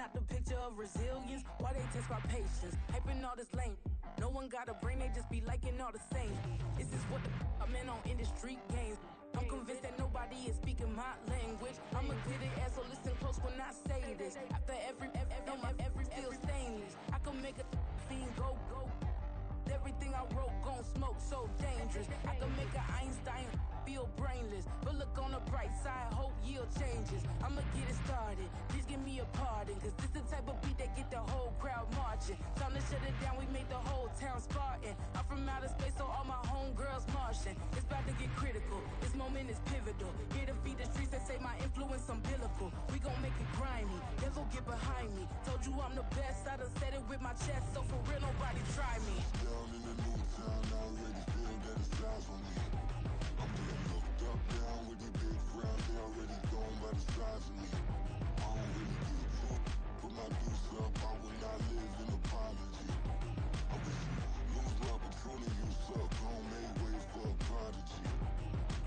not the picture of resilience. Why they test our patience? Hyping all this lame. No one got a brain, they just be liking all the same. This is what the I'm in on industry games. I'm convinced that nobody is speaking my language. I'ma get it as so listen close when I say this. After every feel stainless. I can make a fiend go. Everything I wrote gon' smoke, so dangerous. I can make an Einstein feel brainless. But look on the bright side, hope yield changes. I'ma get it started, please give me a pardon. Cause this the type of beat that get the whole crowd marching. Time to shut it down, we made the whole town Spartan. I'm from outer space, so all my homegirls Martian. It's about to get critical, this moment is pivotal. Here to feed the streets that say my influence umbilical. We gon' make it grimy, never get behind me. Told you I'm the best, I done said it with my chest. So for real, nobody try me. Down in the new town, I already feel that it's time for me. I'm getting looked up, down with the big crowd. They already gone by the size of me. I don't really get drunk, put my deuce up. I will not live in apology. I wish you lose love, but truly you suck. Don't make way for a prodigy.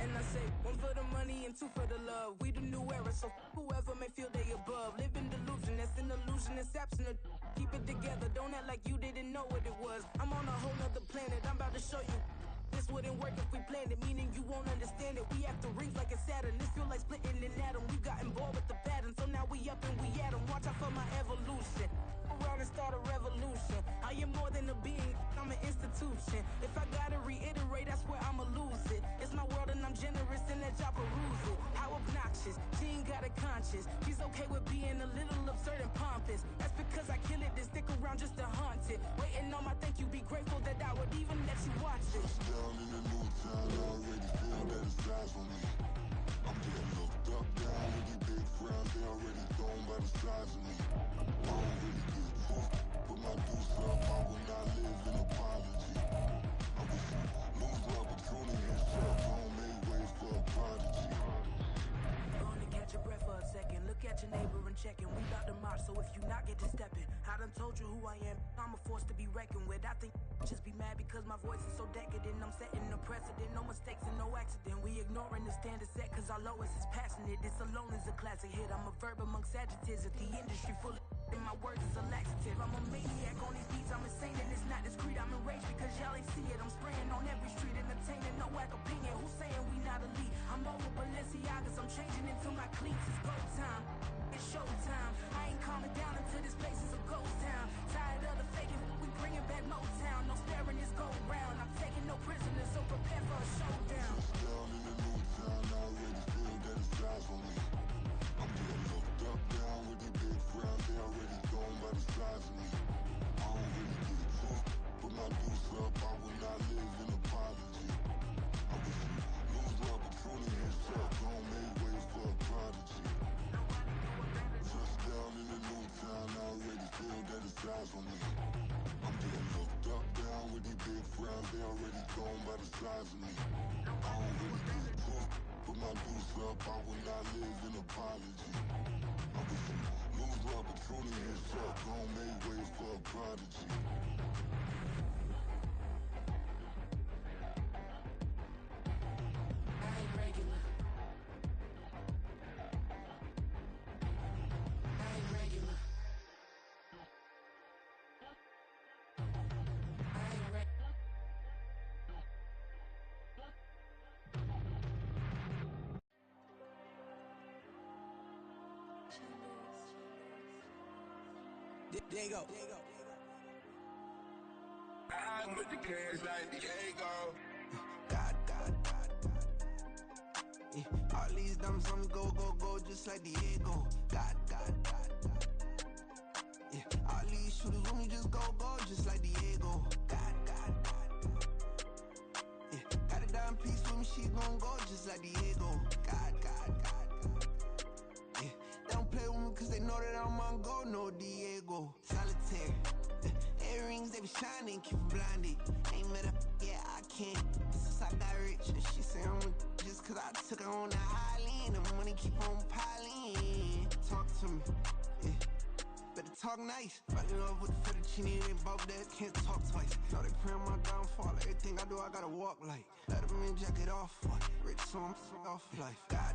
And I say, one for the money and two for the love. We the new era, so whoever may feel they above. Live in delusion, that's an illusion, it's absent. Keep it together, don't act like you didn't know what it was. I'm on a whole nother planet, I'm about to show you. This wouldn't work if we planned it, meaning you won't understand it. We have to rings like a Saturn, this feel like splitting an atom. We got involved with the pattern, so now we up and we at 'em. Watch out for my evolution. Around and start a revolution. I am more than a being, I'm an institution. If I gotta reiterate, I swear I'ma lose it. It's my world and I'm generous and let y'all peruse it. How obnoxious, she ain't got a conscience. She's okay with being a little absurd and pompous. That's because I kill it, then stick around just to haunt it. Waiting on my thank you, be grateful that I would even let you watch this. Down in the new town, I already feel that it's time for me. I'm getting looked up, down with the big crowd. They already gone by the size of me. I don't really get drunk, put my deuce up. I will not live in apology. I wish you lose love, but truly you suck. Don't make way for a prodigy. Gonna catch your breath for a second. Look at your neighbor and check in. We about to march, so if you not, get to stepping. I done told you who I am. I'm a force to be reckoned with. I think just be mad because my voice is so decadent. I'm setting a precedent, no mistakes and no accident. We ignoring the standard set cause our lowest is passionate. This alone is a classic hit. I'm a verb amongst adjectives. If the industry full of and my words is a laxative. I'm a maniac on these beats, I'm insane and it's not discreet. I'm enraged because y'all ain't see it. I'm spraying on every street, entertaining, no whack opinion. Who's saying we not elite? I'm over Balenciagas, I'm changing into my cleats. It's go time, it's showtime. I ain't calming down until this place is a ghost town. Tired of the faking, we bringing back Motown. No sparing this go round. I'm taking no prisoners, so prepare for a showdown. Down in the new town, I already feel that it's time for me. I'm getting looked up, down with the big crowd. They already gone by the size of me. I don't really get drunk, put my deuce up. I will not live in apology. I wish you lose love, but truly you suck. Don't make way for a prodigy. Just down in the new town, I already feel that it's time for me. I'm getting looked up, down with the big crowd. They already gone by the size of me. I don't really get drunk, put my deuce up. I will not live in apology. I wish you lose love, but truly you suck. Don't make way for a prodigy. I ain't regular. I ain't regular. I ain't regular. Diego. I'm with the cash like Diego. God. Yeah. All these dumps on me go, just like Diego. God. Yeah. All these shooters on me just go, just like Diego. God. Yeah. Got a dime piece with me, she gon' go just like Diego. God. Yeah. They don't play with me cause they know that I'm on go, no Diego. Solitaire. Earrings, they be shining, keep me blinded. Ain't met up, yeah, I can't. Since I got rich, she say I'm just cause I took her on the island. The money keep on piling. Talk to me, yeah. Better talk nice. Fall in love with the fettuccine, they both that can't talk twice. Know they pray on my downfall, everything I do, I gotta walk like. Let them in, jacket off, rich, so I'm off life. God.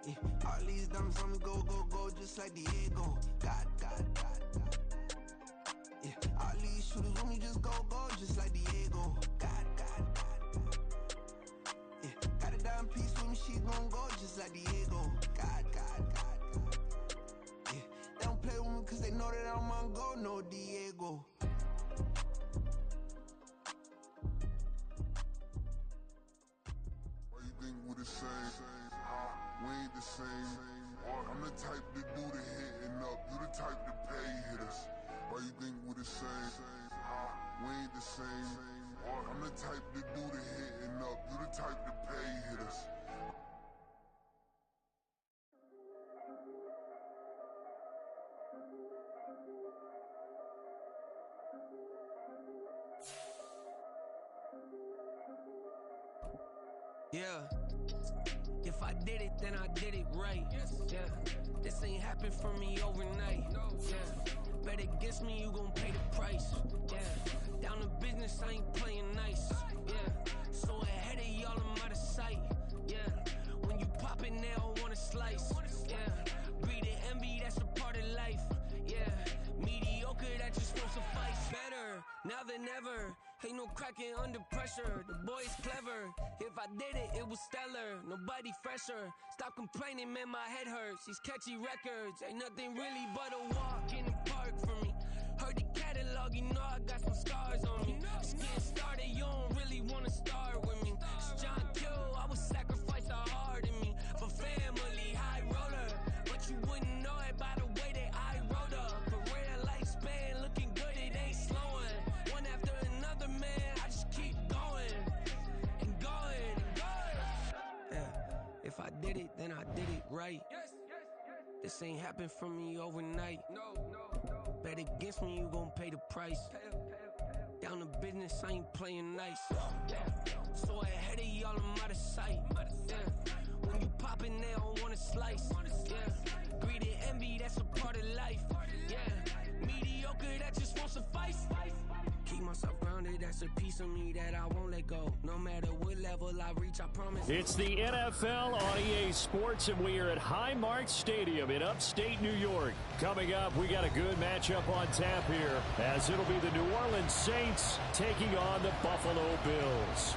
Yeah. All these dumps on me go, just like Diego. God. Yeah, all these shooters when we just go, just like Diego. God. Yeah, got a dime piece with me, she gon' go just like Diego. God. Yeah, they don't play with me cause they know that I'm on go, no Diego. Why you think we the same? We ain't the same. I'm the type to do the hitting up, you the type to pay hitters. Why you think we the same? We ain't the same. I'm the type to do the hitting up, you the type to pay hitters. Yeah, if I did it, then I did it right. Yeah, this ain't happened for me overnight. Yeah, bet against me, you gon' pay the price. Yeah, down to business, I ain't playing nice. Yeah, so ahead of y'all, I'm out of sight. Yeah, when you pop it, they don't wanna slice. Yeah, greed and envy, that's a part of life. Yeah, mediocre, that just won't suffice. Better now than ever. Ain't no cracking under pressure, the boy's clever. If I did it, it was stellar, nobody fresher. Stop complaining, man, my head hurts. These catchy records, ain't nothing really but a walk in the park for me. Heard the catalog, you know I got some scars on me. Just getting started, you don't really wanna start with me. It's John Kill, I would sacrifice a heart in me. For family, high roller, but you wouldn't know it by the way that I wrote up. Career lifespan, looking good, it ain't slowing. One after another, man, I just keep going and going and going. Yeah, if I did it, then I did it right. This ain't happened for me overnight. Bet against me, you gon' pay the price. Down to business, I ain't playing nice. Yeah, so ahead of y'all, I'm out of sight. Yeah, when you poppin', they don't wanna slice. Yeah, greed and envy, that's a part of life. Yeah, mediocre, that just won't suffice. Keep myself grounded, that's a piece of me that I won't let go. No matter what level I reach, I promise. It's the NFL on EA Sports, and we are at Highmark Stadium in upstate New York. Coming up, we got a good matchup on tap here, as it'll be the New Orleans Saints taking on the Buffalo Bills.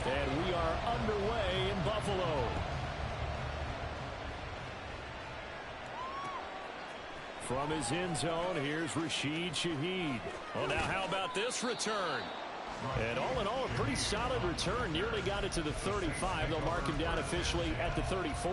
And we are underway in Buffalo. From his end zone, here's Rashid Shaheed. Well, now how about this return? And all in all, a pretty solid return. Nearly got it to the 35. They'll mark him down officially at the 34.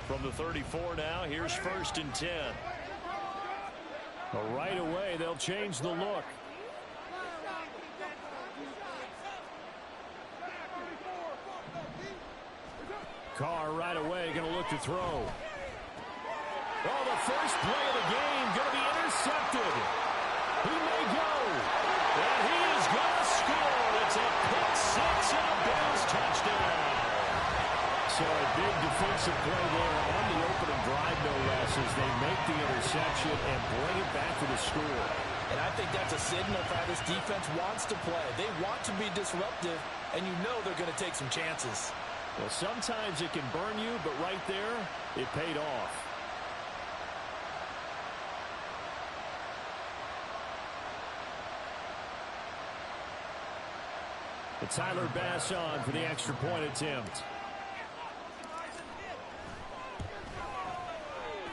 From the 34 now, here's 1st and 10. Right away, they'll change the look. Carr right away going to look to throw. Oh, the first play of the game going to be intercepted. He may go. And he is going to score. It's a pick six and a Bills touchdown. So a big defensive play there on the opening drive, no less, as they make the interception and bring it back for the score. And I think that's a signal for how this defense wants to play. They want to be disruptive, and you know they're going to take some chances. Well, sometimes it can burn you, but right there, it paid off. It's Tyler Bass on for the extra point attempt.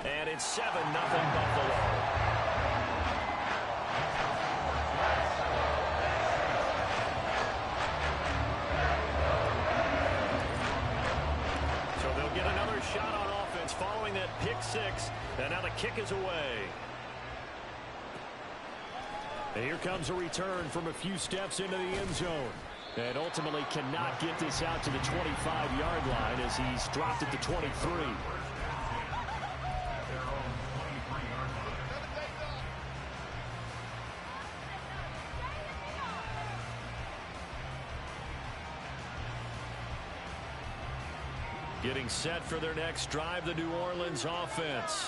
And it's 7-0 Buffalo. So they'll get another shot on offense following that pick six. And now the kick is away. And here comes a return from a few steps into the end zone. And ultimately cannot get this out to the 25-yard line as he's dropped at the 23. Getting set for their next drive, the New Orleans offense.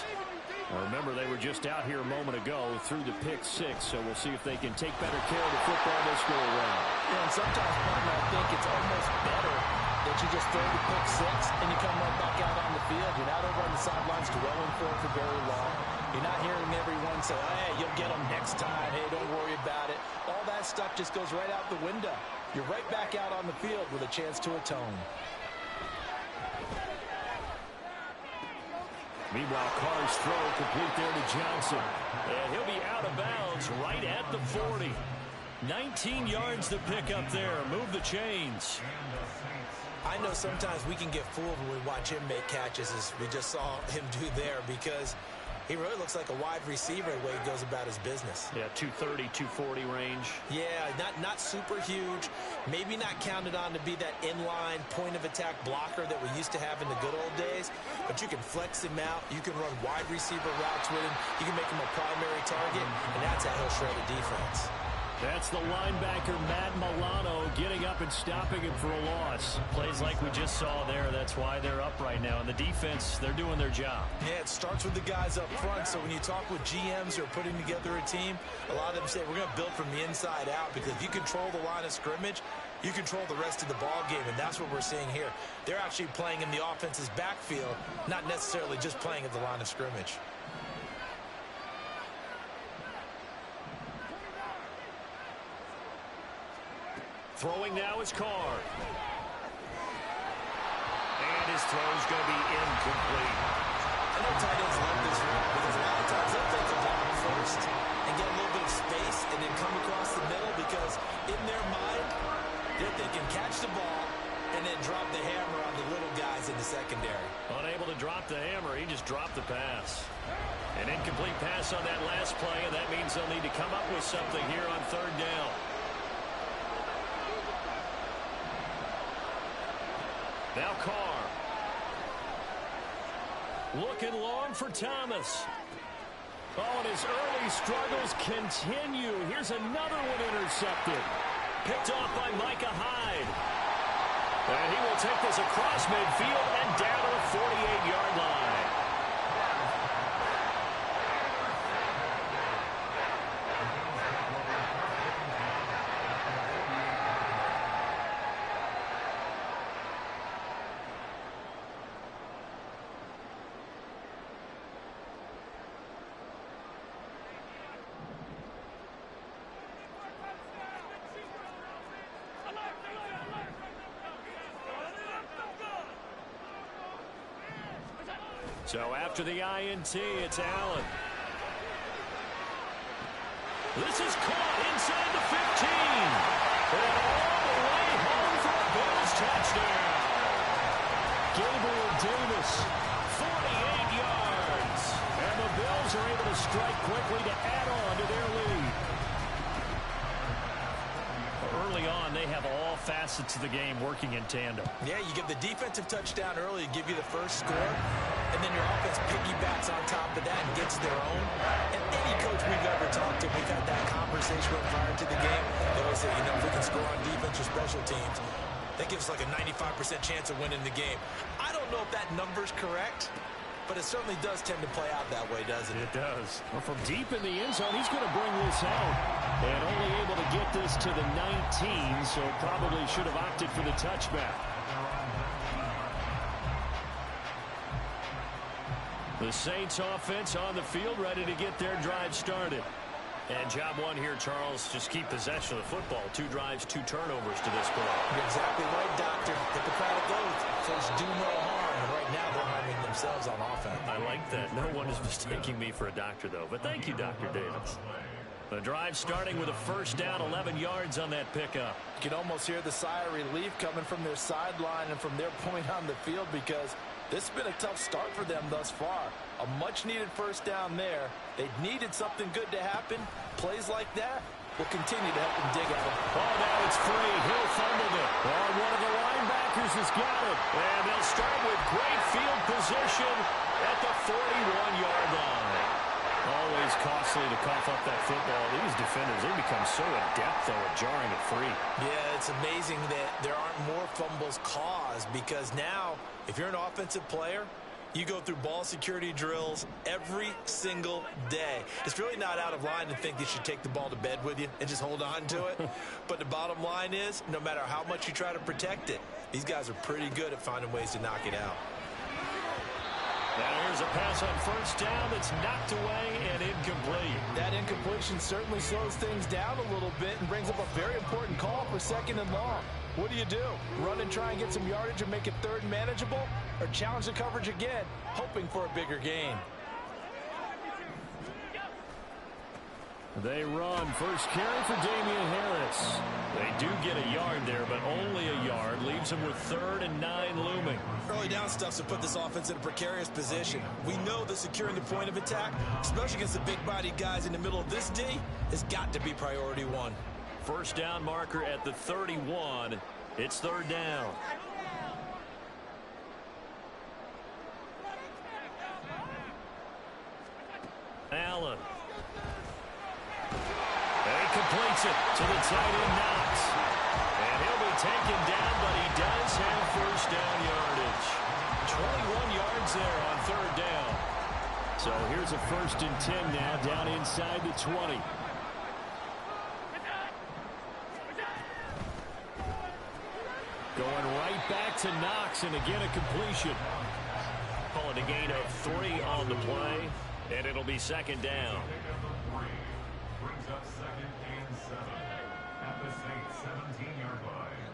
Now remember, they were just out here a moment ago through the pick six, so we'll see if they can take better care of the football this go around. Yeah, and sometimes, partner, I think it's almost better that you just throw the pick six and you come right back out on the field. You're not over on the sidelines dwelling for it for very long. You're not hearing everyone say, hey, you'll get them next time. Hey, don't worry about it. All that stuff just goes right out the window. You're right back out on the field with a chance to atone. Meanwhile, Carr's throw complete there to Johnson. And he'll be out of bounds right at the 40. 19 yards to pick up there. Move the chains. I know sometimes we can get fooled when we watch him make catches, as we just saw him do there, because he really looks like a wide receiver the way he goes about his business. Yeah, 230, 240 range. Yeah, not super huge. Maybe not counted on to be that inline point-of-attack blocker that we used to have in the good old days, but you can flex him out. You can run wide receiver routes with him. You can make him a primary target, and that's how he'll shred a defense. That's the linebacker, Matt Milano, getting up and stopping him for a loss. Plays like we just saw there. That's why they're up right now. And the defense, they're doing their job. Yeah, it starts with the guys up front. So when you talk with GMs who are putting together a team, a lot of them say, we're going to build from the inside out, because if you control the line of scrimmage, you control the rest of the ball game, and that's what we're seeing here. They're actually playing in the offense's backfield, not necessarily just playing at the line of scrimmage. Throwing now is Carr. And his throw's going to be incomplete. I know tight ends love this route, because a lot of times they'll take the ball first and get a little bit of space and then come across the middle, because in their mind, they can catch the ball and then drop the hammer on the little guys in the secondary. Unable to drop the hammer, he just dropped the pass. An incomplete pass on that last play, and that means they'll need to come up with something here on third down. Now Carr. Looking long for Thomas. Oh, and his early struggles continue. Here's another one intercepted. Picked off by Micah Hyde. And he will take this across midfield and down to the 48-yard line. So after the INT, it's Allen. This is caught inside the 15. And all the way home for a Bills touchdown. Gabriel Davis, 48 yards. And the Bills are able to strike quickly to add on to their lead. Early on, they have all facets of the game working in tandem. Yeah, you give the defensive touchdown early, give you the first score, and then your offense piggybacks on top of that and gets their own. And any coach we've ever talked to, we've had that conversation with prior to the game. They always say, if we can score on defense or special teams, that gives us like a 95% chance of winning the game. I don't know if that number's correct, but it certainly does tend to play out that way, doesn't it? It does. Well, from deep in the end zone, he's going to bring this out. And only able to get this to the 19, so probably should have opted for the touchback. The Saints offense on the field, ready to get their drive started. And job one here, Charles, just keep possession of the football. 2 drives, 2 turnovers to this point. You're exactly right, Doctor. Hippocratic oath. Folks do no harm. And right now, they're harming themselves on offense. I like that. No one is mistaking me for a doctor, though. But thank you, Dr. Davis. The drive starting with a first down, 11 yards on that pickup. You can almost hear the sigh of relief coming from their sideline and from their point on the field, because this has been a tough start for them thus far. A much-needed first down there. They needed something good to happen. Plays like that will continue to help them dig at it. Oh, now it's free. Hill fumbled it. Oh, one of the linebackers has got it. And they'll start with great field position at the 41-yard line. Always costly to cough up that football. These defenders, they become so adept, though, at jarring it free. Yeah, it's amazing that there aren't more fumbles caused because now, if you're an offensive player, you go through ball security drills every single day. It's really not out of line to think you should take the ball to bed with you and just hold on to it. But the bottom line is, no matter how much you try to protect it, these guys are pretty good at finding ways to knock it out. Now here's a pass on first down that's knocked away and incomplete. That incompletion certainly slows things down a little bit and brings up a very important call for 2nd and long. What do? Run and try and get some yardage and make it 3rd and manageable? Or challenge the coverage again, hoping for a bigger gain? They run. First carry for Damian Harris. They do get a yard there, but only a yard. Leaves them with 3rd and 9 looming. Early down stuff to put this offense in a precarious position. We know that securing the point of attack, especially against the big-bodied guys in the middle of this D, has got to be priority 1. First down marker at the 31. It's 3rd down. Allen. And he completes it to the tight end Knox. And he'll be taken down, but he does have first down yardage. 21 yards there on 3rd down. So here's a 1st and 10 now down inside the 20. Going right back to Knox, and again a completion. Calling a gain of 3 on the play, and it'll be 2nd down. Brings up 2nd and 7 at the Saints 17-yard line.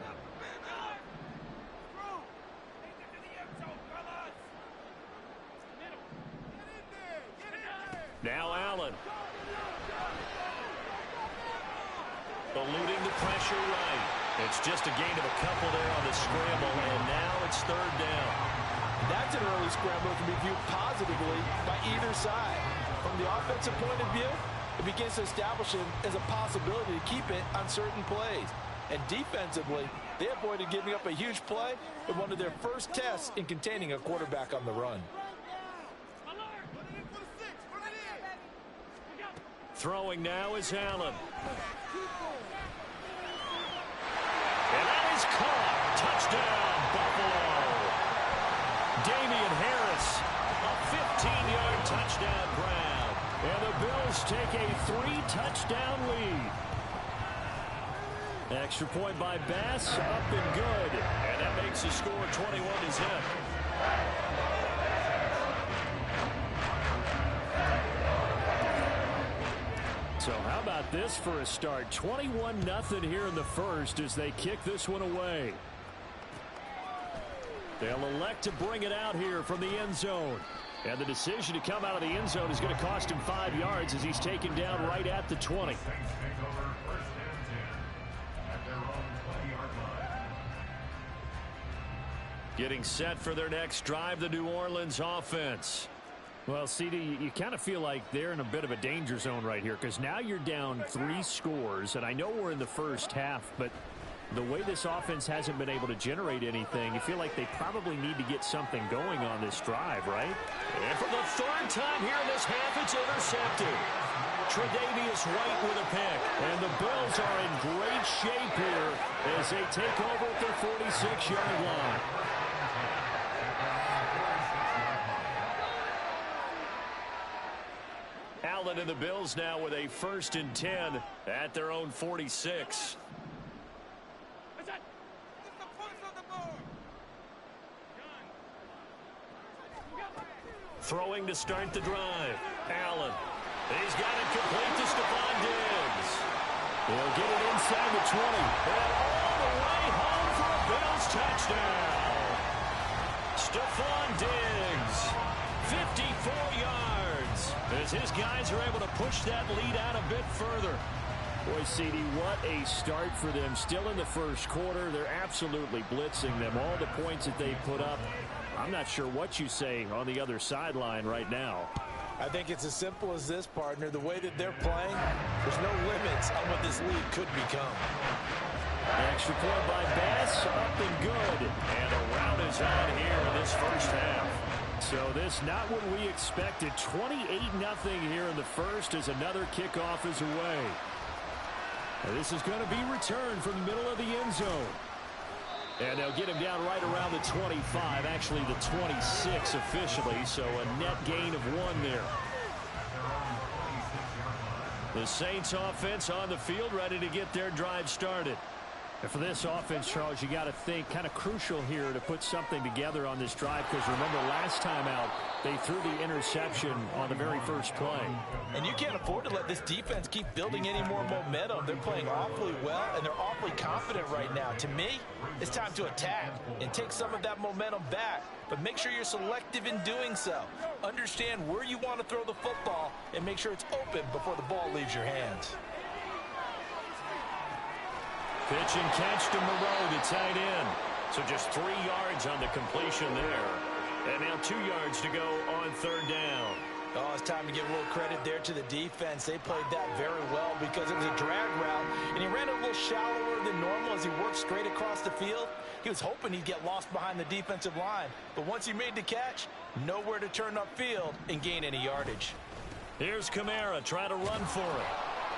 Now Allen. Eluding the pressure right. It's just a gain of a couple there on the scramble, and now it's 3rd down. That's an early scramble that can be viewed positively by either side. From the offensive point of view, it begins to establish it as a possibility to keep it on certain plays. And defensively, they avoided giving up a huge play in one of their first tests in containing a quarterback on the run. Throwing now is Allen. And that is caught. Touchdown, Buffalo. Damian Harris, a 15-yard touchdown grab. And the Bills take a 3-touchdown lead. Extra point by Bass, up and good. And that makes the score 21-0. So how about this for a start? 21-0 here in the first as they kick this one away. They'll elect to bring it out here from the end zone. And the decision to come out of the end zone is going to cost him 5 yards as he's taken down right at the 20. Getting set for their next drive, the New Orleans offense. Well, CD, you kind of feel like they're in a bit of a danger zone right here because now you're down 3 scores, and I know we're in the first half, but the way this offense hasn't been able to generate anything, you feel like they probably need to get something going on this drive, right? And for the 3rd time here in this half, it's intercepted. Tre'Davious White with a pick. And the Bills are in great shape here as they take over at their 46-yard line. Allen and the Bills now with a 1st and 10 at their own 46. Throwing to start the drive. Allen. He's got it complete to Stephon Diggs. He'll get it inside the 20. And all the way home for a Bills touchdown. Stephon Diggs. 54 yards. As his guys are able to push that lead out a bit further. Boy, CD, what a start for them. Still in the first quarter. They're absolutely blitzing them. All the points that they put up. I'm not sure what you say on the other sideline right now. I think it's as simple as this, partner. The way that they're playing, there's no limits on what this league could become. Extra point by Bass, up and good. And a rout is on here in this first half. So this not what we expected. 28-0 here in the first as another kickoff is away. And this is going to be returned from the middle of the end zone. And they'll get him down right around the 25, actually the 26 officially, so a net gain of 1 there. The Saints offense on the field, ready to get their drive started. And for this offense, Charles, you got to think kind of crucial here to put something together on this drive, because remember last time out they threw the interception on the very first play. And you can't afford to let this defense keep building any more momentum. They're playing awfully well, and they're awfully confident right now. To me, it's time to attack and take some of that momentum back, but make sure you're selective in doing so. Understand where you want to throw the football and make sure it's open before the ball leaves your hands. Pitch and catch to Moreau, the tight end. So just 3 yards on the completion there. And now 2 yards to go on third down. Oh, it's time to give a little credit there to the defense. They played that very well because it was a drag route, and he ran it a little shallower than normal as he worked straight across the field. He was hoping he'd get lost behind the defensive line, but once he made the catch, nowhere to turn upfield and gain any yardage. Here's Kamara trying to run for it.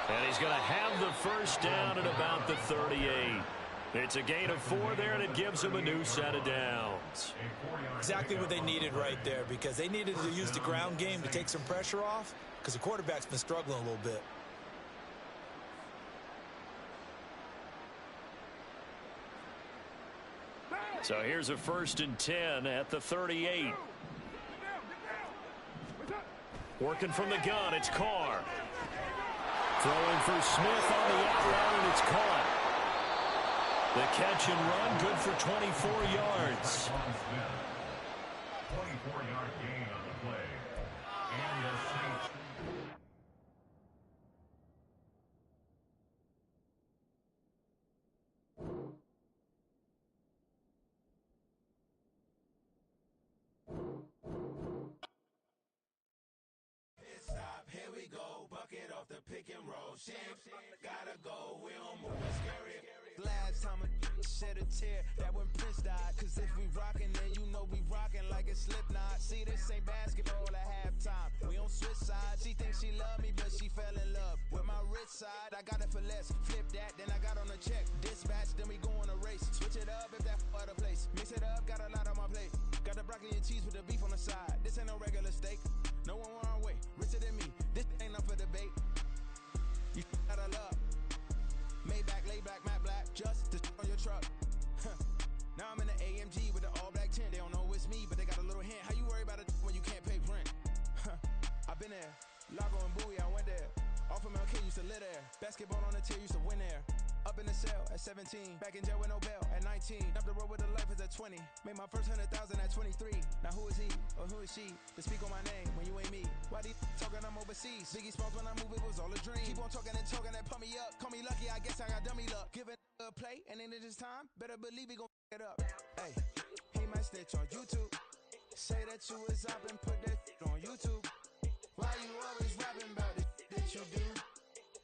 And he's going to have the first down at about the 38. It's a gain of 4 there, and it gives him a new set of downs. Exactly what they needed right there, because they needed to use the ground game to take some pressure off, because the quarterback's been struggling a little bit. So here's a 1st and 10 at the 38. Working from the gun, it's Carr. Throwing for Smith on the out route, and it's caught. The catch and run, good for 24 yards. 24-yard gain on the play. And the Saints. Here we go, bucket off the pick and roll. Shit, gotta go, we don't move, it's scary. Last time a shed a tear, that when Prince died. Cause if we rockin', then you know we rockin' like it's Slipknot. See, this ain't basketball at halftime. We on switch sides. She thinks she love me, but she fell in love with my rich side. I got it for less. Flip that, then I got on a check. Dispatch, then we go on a race. Switch it up if that other place. Mix it up, got a lot on my plate. Got the broccoli and cheese with the beef on the side. This ain't no regular steak. No one wrong way, richer than me. This ain't up for debate. You got a love. Maybach, lay back, matte black, just to on your truck. Now I'm in the AMG with the all black tint. They don't know it's me, but they got a little hint. How you worry about it when you can't pay rent? I've been there. Lago and Bowie, I went there. Off of MLK, used to live there. Basketball on the tier, used to win there. Up in the cell at 17. Back in jail with no bail at 19. Up the road with the life is at 20. Made my first 100,000 at 23. Now who is he or who is she to speak on my name when you ain't me? Why they talking I'm overseas? Biggie Smalls when I move, it was all a dream. Keep on talking and pump me up. Call me lucky, I guess I got dummy luck. Give it a play and then it's time. Better believe he gon' it up. Hey, he might snitch on YouTube. Say that you was up and put that on YouTube. Why you always rapping about the that you do?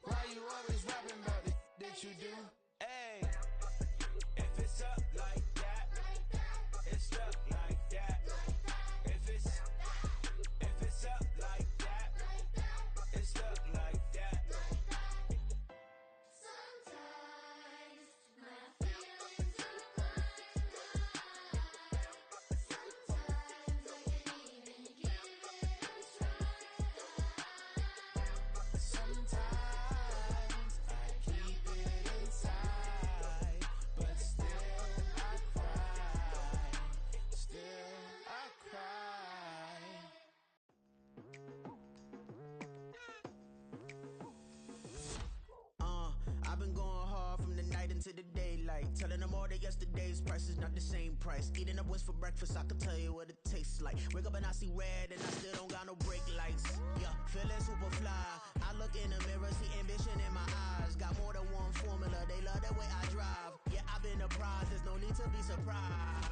Why you always rapping about the that you do? Hey, if it's up like that, it's stuck like that. If it's up like that, it's stuck like that. Sometimes my feelings are sometimes I can't even give it a try. Sometimes I keep it inside, but still I cry. Still I cry. I've been going hard from the night into the daylight. Telling them all that yesterday's price is not the same price. Eating up what's for breakfast, I can tell you what it tastes like. Wake up and I see red and I still don't got no brake lights. Yeah, feeling super fly. I look in the mirror, see ambition in my eyes. Got more than one formula, they love the way I drive. Yeah, I've been a prize, there's no need to be surprised.